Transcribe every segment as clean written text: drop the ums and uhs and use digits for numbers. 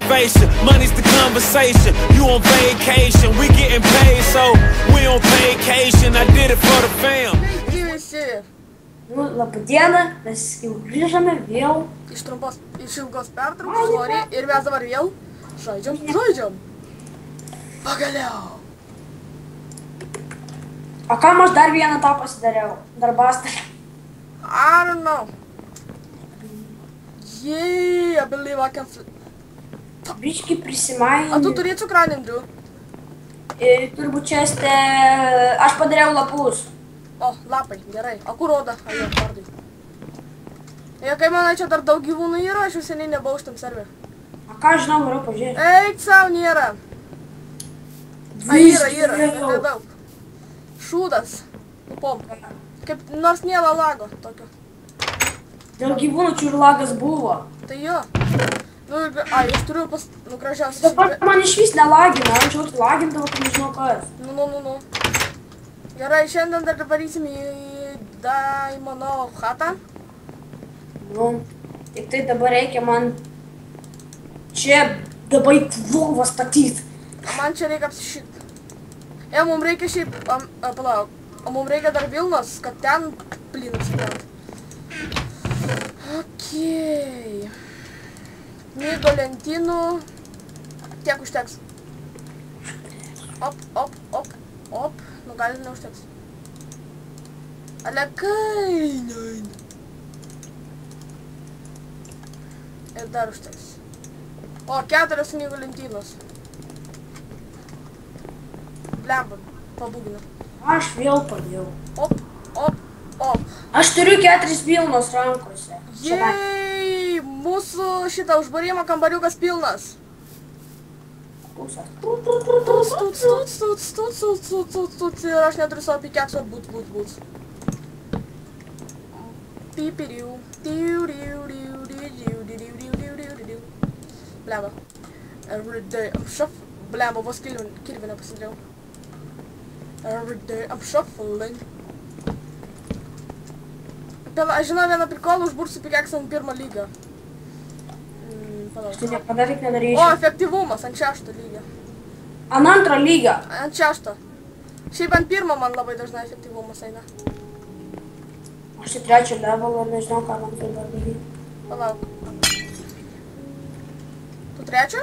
motivation. Money's the conversation. You on vacation, we getting paid, so we on vacation. I did it for the fam. Nu, labą dieną, mes jau grįžame vėl. Iš ilgos pertraukos, sorry, ir mes dabar vėl žaidžiam. Pagaliau. O kam aš dar vieną tą pasidariau? Darbastarį. I don't know. Yeah, I believe I can flip. Biški prisimaini. A tu turi cukrainį, Andriu? Turbūt čia este... Aš padariau lapus. O, lapai, gerai. O kur roda? A, jo, vardai. Kai manai, čia dar daug gyvūnų yra, aš jau seniai nebuvau šitam serve. A ką žinau, noriu pažiūrėti. Eik savo, nėra. A, yra, nedaug. Šūdas. Lupom. Kaip nors nėra lago tokio. Dėl gyvūnų čia ir lagas buvo. Tai jo. Nu, ai, aš turiu gražiausias... Dabar man išvis nelagina, anksčiau tai lagindavo, kai nežinau kas. Nu. Gerai, šiandien dar varysim į Daimono chatą. Nu, tik tai dabar reikia man čia dabar lovą statyti. Man čia reikia apsišikti. Mums reikia šiaip, palauk, o mums reikia dar Vilnos, kad ten plynas įdėt. Okei. Mygo lentynų. Tiek užteks. Op. Nu, gal ir neužteks. Alekai. Ir dar užteks. O, 4 mygo lentynos. Blemba, pabūgina. Aš vėl padėjau. Op. Aš turiu 4 Vilnos rankose. Jei, mūsų šitą užbarimo kambariukas pilnas. Pusas. Tuts. Ir aš neturiu savo pikeksų. Būt. Pipiriu. Blemba. Everyday I'm shuffling. Blemba, vos kirvinę pasidariau. Everyday I'm shuffling. Aš žinau vieną prikolą, užbursiu pikeksą ant 1 lygio. Aš tai niekada taip nedarysiu. O, efektyvumas ant 6 lygio. Ant 2 lygio? Ant 6. Šiaip ant 1 man labai dažnai efektyvumas eina. Aš tai 3 level ir nežinau, ką man tai dar daryti. Palauk. Tu 3?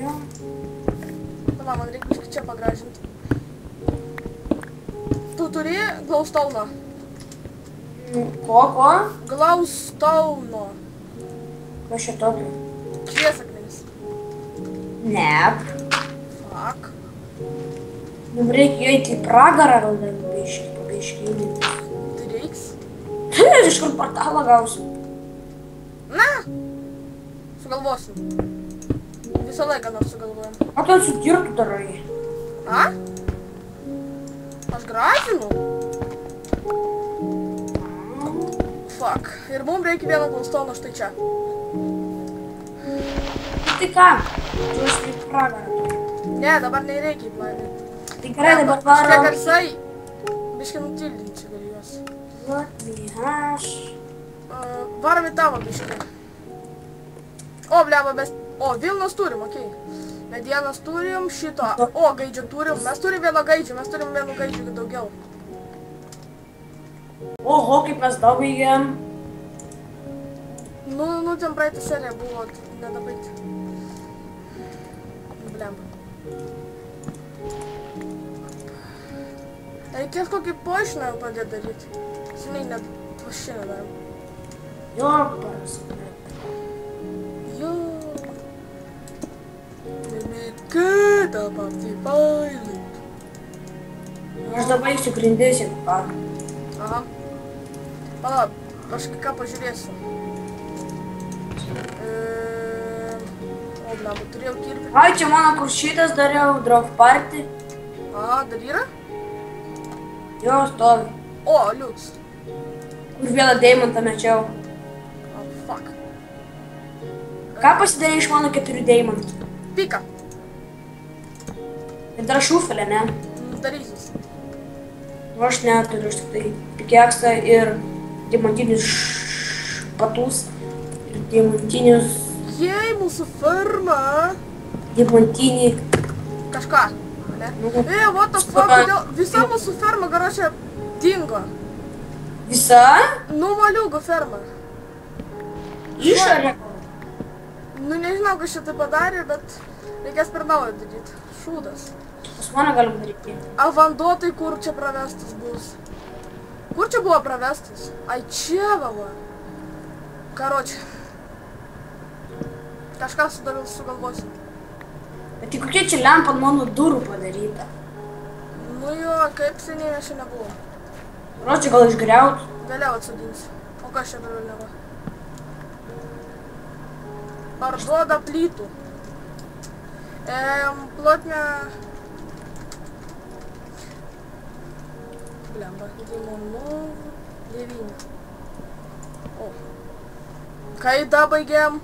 Jo. Palauk, man reikia kažkaip čia pagražinti. Tu turi Glowstone? Ko? Glowstone. Kas čia tokio? Šviesakmenis. Ne. Fuck. Mums reikia eiti į pragarą, gal dar biškį. Tai reiks? Iš kur portalą gausiu? Na! Sugalvosim. Visą laiką nors sugalvojam. O ten su dirtu darai? A? Aš gražinu? Fuck. Ir mums reikia vieną Glowstone štai čia. Tai ką? Tu esi į pragarą. Ne, dabar nereikia įplaninti. Tai gerai, dabar varom. Šitie garsai. Biškai nutildinti galiu juos. Varom į tavo biškai. O, bleba, mes... O, Vilnos turim, okei. Medienos turim, šito. O, gaidžio turim. Mes turim vieno gaidžio daugiau. Oho, kaip mes dabaigėm. Nu, ten praeitą seriją buvo nedabaigti. Blemba. Reikės kokį poišiną jau pradėti daryti. Seniai net vašiną darom. Jo, parasiprai. Jo. Kita pasipailit. Aš dabaigsiu grindis, jeigu ką. Aha. Palauk, aš ką pažiūrėsiu. O, blemba, turėjau kirpį. Ai, čia mano kur šitas dariau, Drop Party. Aha, dar yra? Jo, stovi. O, liuks. Kur vieną deimantą mečiau. O, fuck. Ką pasidarė iš mano 4 deimantų? Pika. Ir dar šufelę, ne? Darysis. Aš neturiu, aš tik tai pikeksą ir diamantinius špatus ir diamantinius Jei, mūsų ferma. Diamantinį. Kažką, ne? Nu. What the fuck, kodėl visa mūsų ferma, garašė, dingo. Visa? Nu, maliugo ferma. Išorė. Nu, nežinau, kas čia tai padarė, bet reikės per naują daryti. Šūdas. Pas mane galim daryti. A vanduo tai kur čia pravestas bus? Kur čia buvo pravestas? Ai, čia vava. Karočią. Kažką sugalvosim. Bet tai kokia čia lempa mano durų padaryta? Nu jo, kaip seniai aš čia nebuvo. Karočią gal išgriaut? Vėliau atsodinsiu. O kas čia dar vėliava? Parduoda plytų. Plotnė... Blemba, Dimonų 9. O. Kai dabaigiam?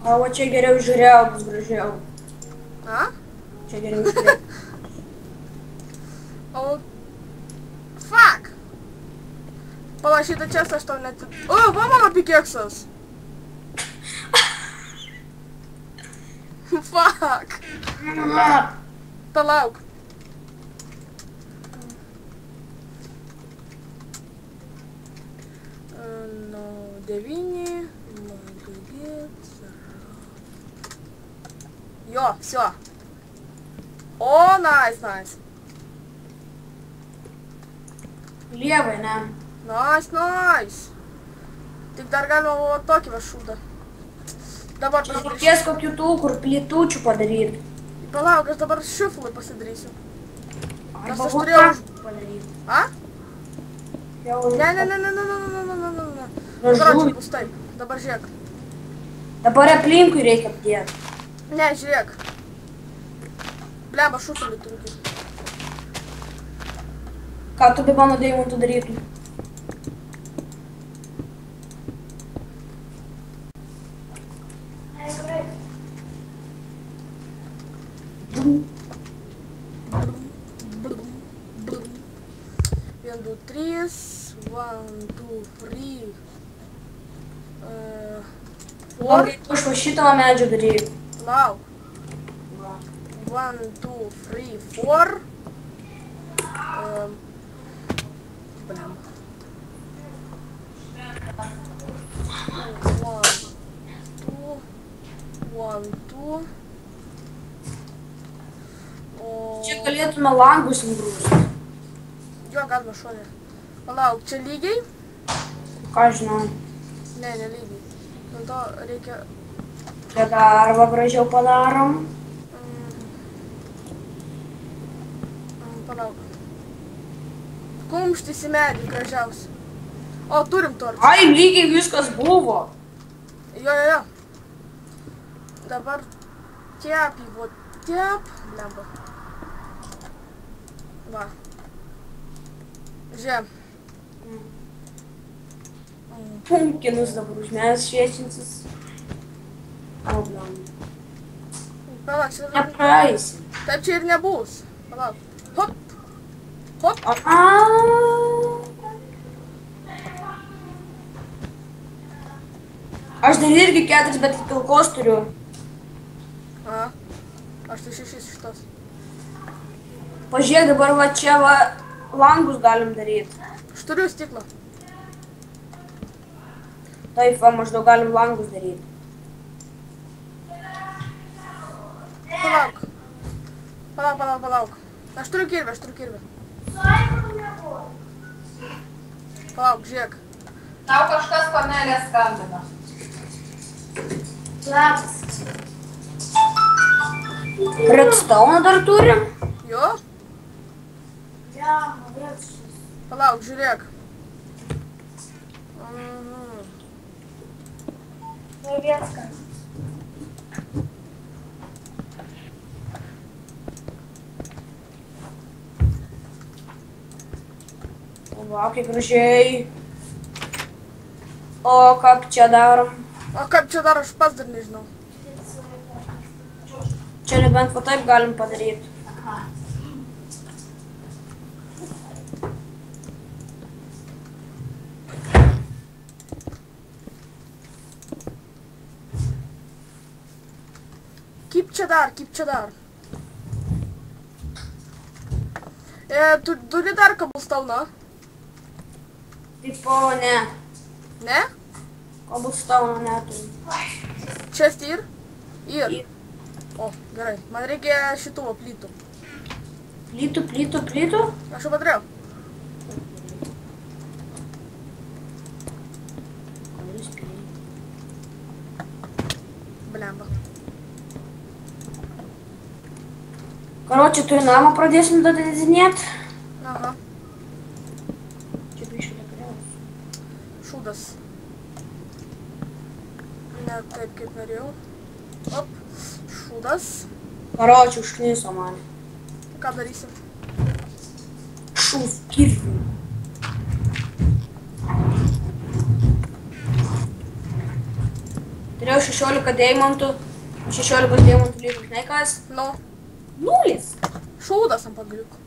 O va čia geriau žiūrėjau, bus gražiau. A? Čia geriau žiūrėjau. O... Fuck! Pala, šitą čestą aš tau net... O, va mano pikeksas! Fuck! Palauk. Nu, 9... Jo, всё. O, nice. Lievai, ne? Nice. Tik dar galima buvo tokį va šūdą. Dabar pasidarysiu. Reikės kokių tų, kur plytučių padaryti. Palauk, aš dabar šiflui pasidarysiu. Nes Arba aš turėjau... padaryti. A? Ne. Karočią, bus taip. Dabar žiūrėk. Dabar aplinkui reikia apdėti. Ne, žiūrėk. Blemba, šufelį turiu. Ką tu be mano deimantų darytum? Vien, du, trys. 1, 2, 3. Ar tu iš va šito medžio daryk? Lauk. 1, 2, 3, 4. Blemba. 1, 2. Čia galėtume langus nugrūsti. Jo, galima šonė. Palauk, čia lygiai? Ką žinau. Ne, nelygiai. Dėl to reikia... Čia darbą gražiau padarom. Palauk. Kumštis į medį gražiausiai. O, turim tortą. Ai, lygiai viskas buvo. Jo. Dabar tep jį, vo tep. Blemba. Va. Žiūrėm. Pumpkinus dabar užmes šviečiantis. O, blemba. Palauk, čia... Nepraeisi. Taip čia ir nebus. Palauk. Hop. Aš dar irgi 4, bet pilkos turiu. Aš tai 6 šitos. Pažiūrėk, dabar va čia va langus galim daryti. Aš turiu stiklą. Taip, va maždaug galim langus daryti. Palauk. Aš turiu kirvę. Palauk, žiūrėk. Tau kažkas panelė skambina. Labas. Redstone dar turim? Jo? Palauk, žiūrėk. Va, kaip gražiai. O, kaip čia darom? O kaip čia dar aš pats dar nežinau. Čia nebent va taip galim padaryti. Kaip čia dar? Turi dar kabulstauną? Tipo, ne. Ne? Kabulstauno neturiu. Čia styr? Ir. O, gerai. Man reikia šitų plytų. Plytų? Aš jau padariau. Blemba. Короче, tu į namą pradėsim dodinėt. Aha. Čia biškai nekariaus. Šūdas. Ne taip, kaip norėjau. Op. Šūdas. Короче, užkniso mane. Ką darysim? Šūs kirvių. Turėjau 16 deimantų. 16 deimantų lygiai, žinai kas? Nu. 0. Šūdas ant pagaliukų.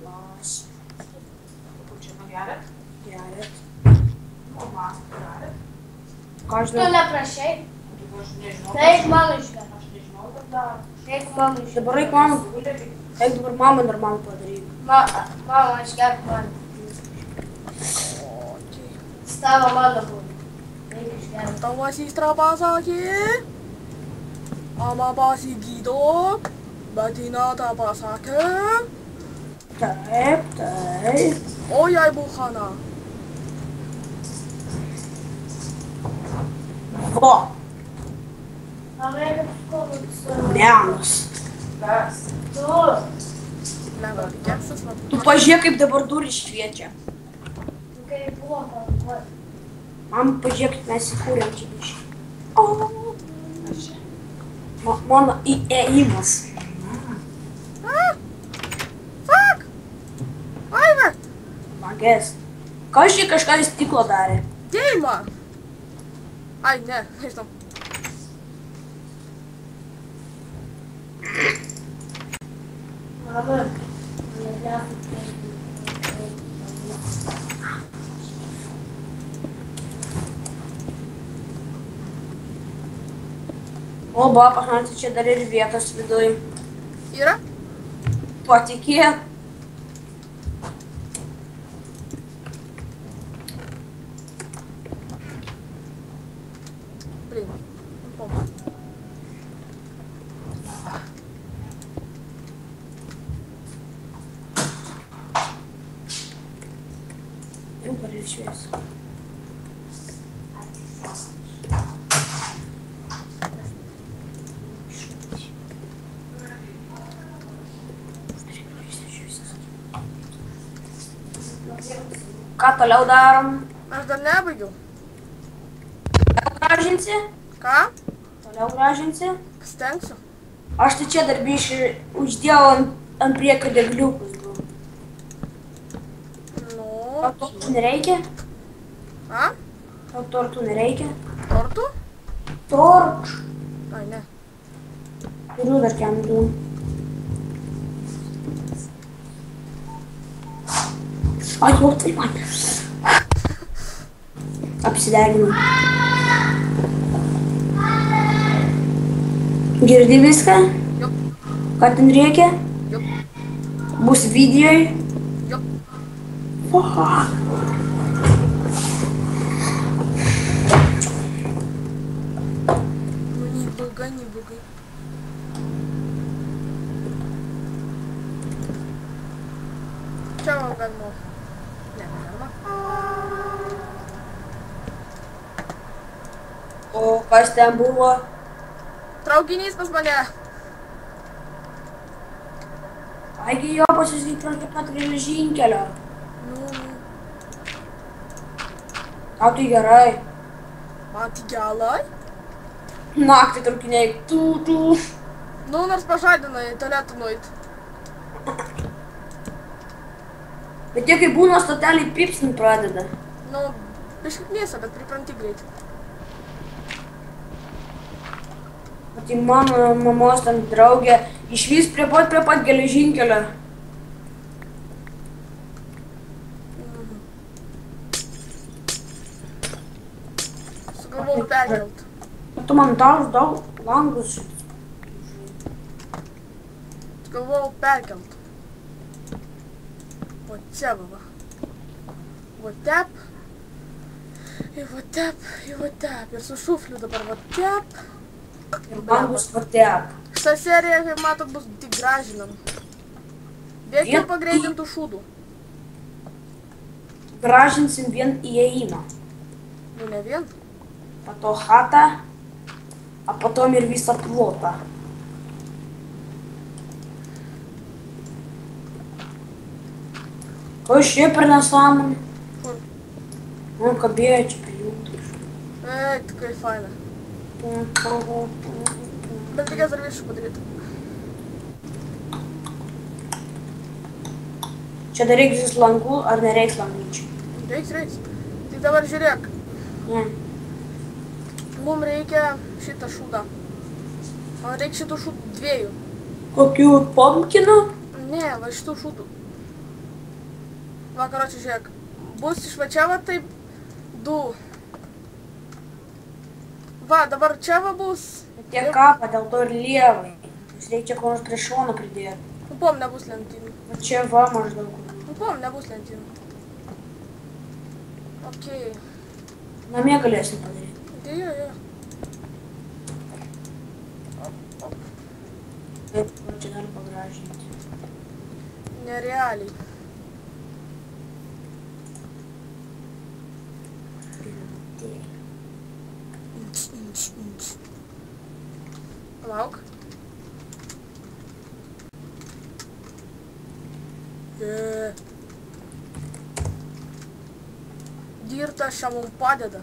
Las. Pučiama gerai? Gerai. O man gerai? Ką aš Tu darau? neprašai? Aš nežinau. Taip, mano išvien. Aš nežinau, kad daro. Taip, mano išvien. Dabar reik mano. Eik dabar mamą normalų padaryti. Mama, aš gerb man. Stava mano būna. Reikia išgerb. Tavo sistra pasakė. Mama pasigydo. Bet Ina tą pasakė. Taip. O jai buchana. Vo, Reikia skolus. menas. Kas? Tu. Lengva, keksas, va. Tu pažiūrėk, kaip dabar durys šviečia. Kaip buvo kalba. Man pažiūrėk, mes įkūrėm čia biškį. O, mano įėjimas. Fuck! Aive! Magės. Ką aš čia kažką iš stiklo darė? Deima! Ai, ne, nežinau. Mama. O, ba, pažinoti, čia dar ir vietos viduj. Yra? Patikėk. Blin. Pompa. Jau gali švies. Ką toliau darom? Aš dar nebaigiau. Gražinsi? Ką? Toliau gražinsi? Stengsiu. Aš tai čia dar biškai uždėjau ant priekio degliukus. Nu. Tau tortų nereikia? A? Tau tortų nereikia? Tortų? Torč. Ai, ne. Turiu dar kemdų. Ai, jau tai man. Apsideginau. Girdi viską? Jop. Ką ten reikia? Jop. Bus videoj? Jop. Fuck. Nu, neblogai. Čia man galima. Ne, negalima. O kas ten buvo? Traukinys pas mane. Aigi jo pasižiūrėti prie pat geležinkelio. Nu. Tau tai gerai. Man tai gerai. Naktį traukiniai. Tu. Nu, nors pažadina į tualetą nueit. Bet tie kai būna stoteliai pipsnį pradeda. Nu, biškai knisa, bet pripranti greit. O tai mano mamos ten draugė išvys prie pat geležinkelio. Sugalvojau perkelt. Tu man daug langus. Galvojau perkelt. O čia va. Va tep. Ir va tep, ir va tep. Ir su šufliu dabar va tep. Ir langus patep. Šitą seriją, kaip matot, bus tik gražinam. Reikia pagreitintų šūdų. Gražinsim vien įėjimą. Nu ne vien. Po to chatą, a potom ir visą plotą. Ko šiaip per nesąmonė? Kur? Nu, kabėjo čia prijungti. Ei, tikrai faina. Bet reikės dar viršų padaryti. Čia dar reikės langų, ar nereiks langyčių? Reiks. Tai dabar žiūrėk. Ne. Mums reikia šitą šūdą. Man reikia šitų šūdų 2. Kokių pumpkinų? Ne, va šitų šūdų. Va, karočią, žiūrėk. Bus iš va čia va taip 2. Va, dabar čia va bus. Tie kapą, dėl to ir lievai. Jūs reikia ko nors prie šono pridėti. Nu, pom, nebus lentynų. Va čia va maždaug. Nu, pom, nebus lentynų. Okei. Namie galėsim padaryti. Tai jo. Taip, čia dar pagražinti. Nerealiai. Palauk. Dirtas čia mums padeda.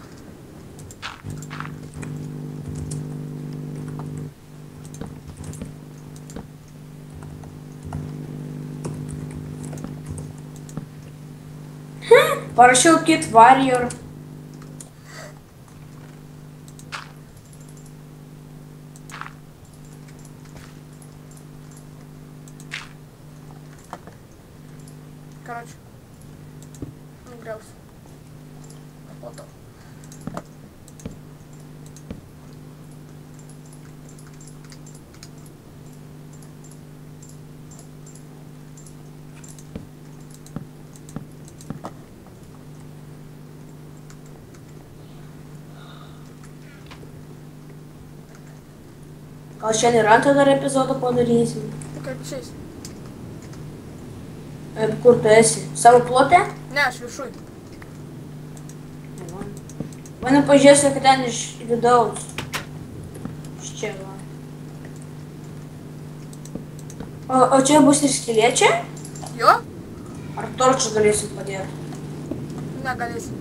Parašiau Kid Warrior. Короче. Нагрелся. Вот так. Gal šiandien ir antrą dar epizodą padarysim. Tai kaip išeis? Kur tu esi? Savo plote? Ne, aš viršui. Mane pažiūrėsiu, kad ten iš vidaus. Iš čia va. O čia bus ir skylė čia? Jo? Ar torčą galėsim padėti? Negalėsim.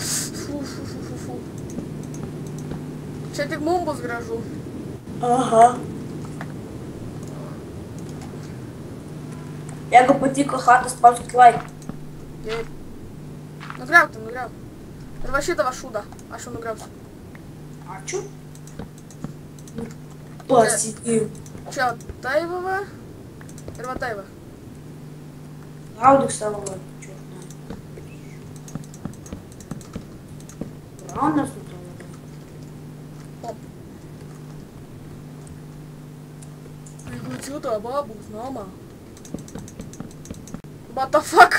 Fu. Čia tik mums bus gražu. Aha. Jeigu patiko chatas, spauskit like. Taip. Nugriauk. Ir va šitą va šūdą. Aš jau nugriausiu. Ačiū. Pasidėjau. Čia tai va. Ir va tai va. Gaudyk savo čiūrną. Raunas nutraukia. Jeigu čiūto babus, mama. What the fuck?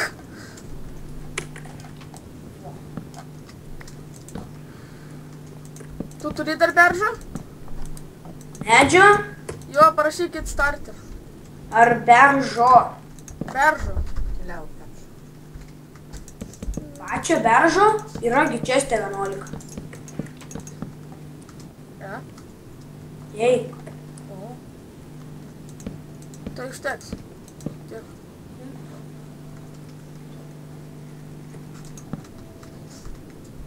Tu turi dar beržą? Medžio Jo, parašykit starter. ar beržo? Beržo. Pačio beržo yra gičiastė 11. Ja? Jei. O. Tai užteks. Tiek.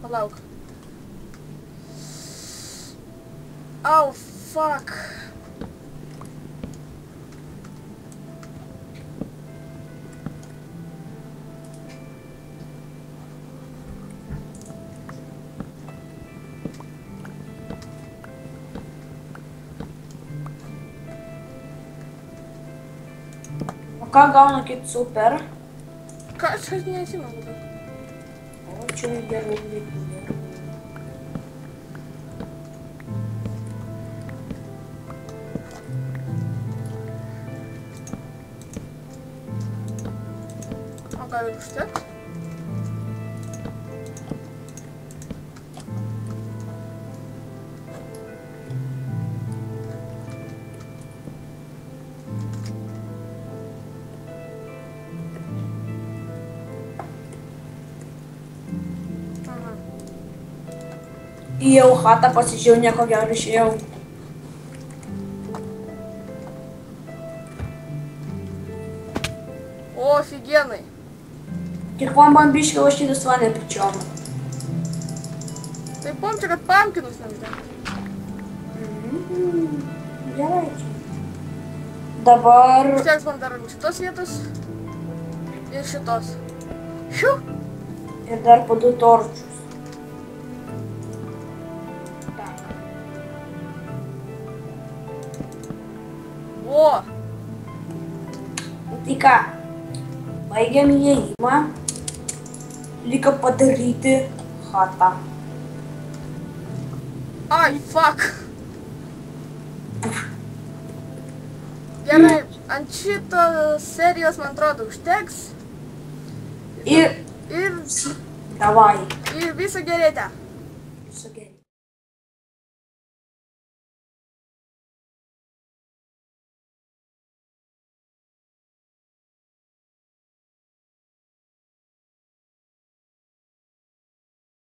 Palauk. Au, fuck. O ką gauna kaip super? Ką, aš neatsimenu. O čia gerų vaikų. O gal ir užteks? Įėjau chatą, pasižiūrėjau, nieko gero išėjau. O, офигенai. Tik man biškai lašytis vanę pičiom. Tai pomčia, kad pumpkinus nemždėm. Gerai čia. Dabar... Užteks man dar ant šitos vietos. Ir šitos. Šiu. Ir dar po 2 torčius. O. Tai ką, baigiam įėjimą, liko padaryti chatą. Ai, fuck. Gerai, ant šitos serijos, man atrodo, užteks. Ir Ir davai. viso gerėte. Viso geriausio.